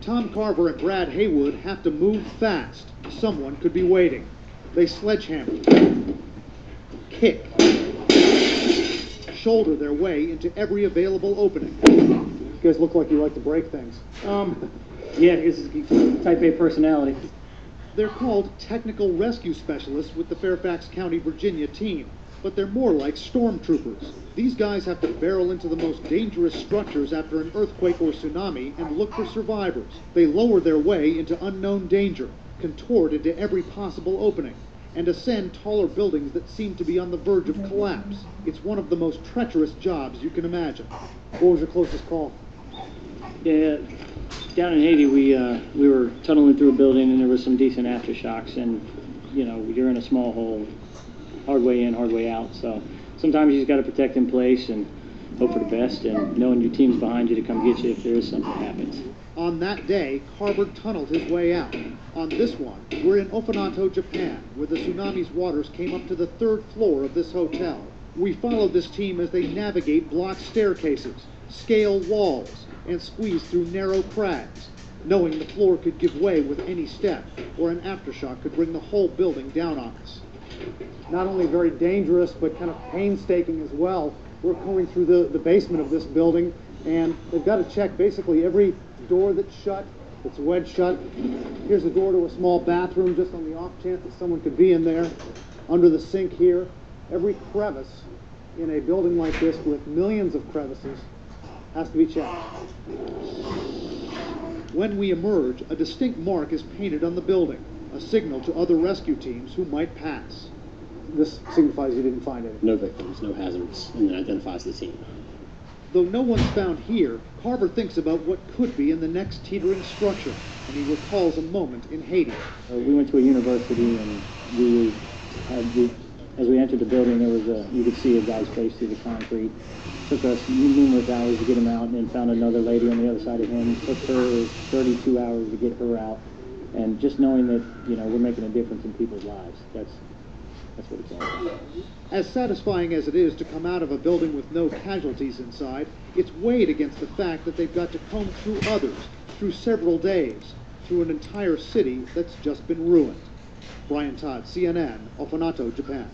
Tom Carver and Brad Haywood have to move fast. Someone could be waiting. They sledgehammer, kick, shoulder their way into every available opening. You guys look like you like to break things. Yeah, it's type A personality. They're called technical rescue specialists with the Fairfax County, Virginia team, but they're more like stormtroopers. These guys have to barrel into the most dangerous structures after an earthquake or tsunami and look for survivors. They lower their way into unknown danger, contort into every possible opening, and ascend taller buildings that seem to be on the verge of collapse. It's one of the most treacherous jobs you can imagine. What was your closest call? Yeah, down in Haiti, we were tunneling through a building and there was some decent aftershocks, and you know, you're in a small hole, hard way in, hard way out. So sometimes you just got to protect in place and hope for the best, and knowing your team's behind you to come get you if there is something that happens. On that day, Carver tunneled his way out. On this one, we're in Ofunato, Japan, where the tsunami's waters came up to the 3rd floor of this hotel. We followed this team as they navigate blocked staircases, scale walls, and squeeze through narrow cracks, knowing the floor could give way with any step, or an aftershock could bring the whole building down on us. Not only very dangerous, but kind of painstaking as well. We're going through the basement of this building, and they've got to check basically every door that's shut, that's wedged shut. Here's a door to a small bathroom, just on the off chance that someone could be in there. Under the sink here, every crevice in a building like this with millions of crevices has to be checked. When we emerge, a distinct mark is painted on the building, a signal to other rescue teams who might pass. This signifies you didn't find any. No victims, no hazards, and it identifies the team. Though no one's found here, Carver thinks about what could be in the next teetering structure, and he recalls a moment in Haiti. We went to a university, and as we entered the building, there was you could see a guy's face through the concrete. Took us numerous hours to get him out, and then found another lady on the other side of him. Took her 32 hours to get her out, and just knowing that, you know, we're making a difference in people's lives. That's what it's all about. As satisfying as it is to come out of a building with no casualties inside, it's weighed against the fact that they've got to comb through others, through several days, through an entire city that's just been ruined. Brian Todd, CNN, Ofunato, Japan.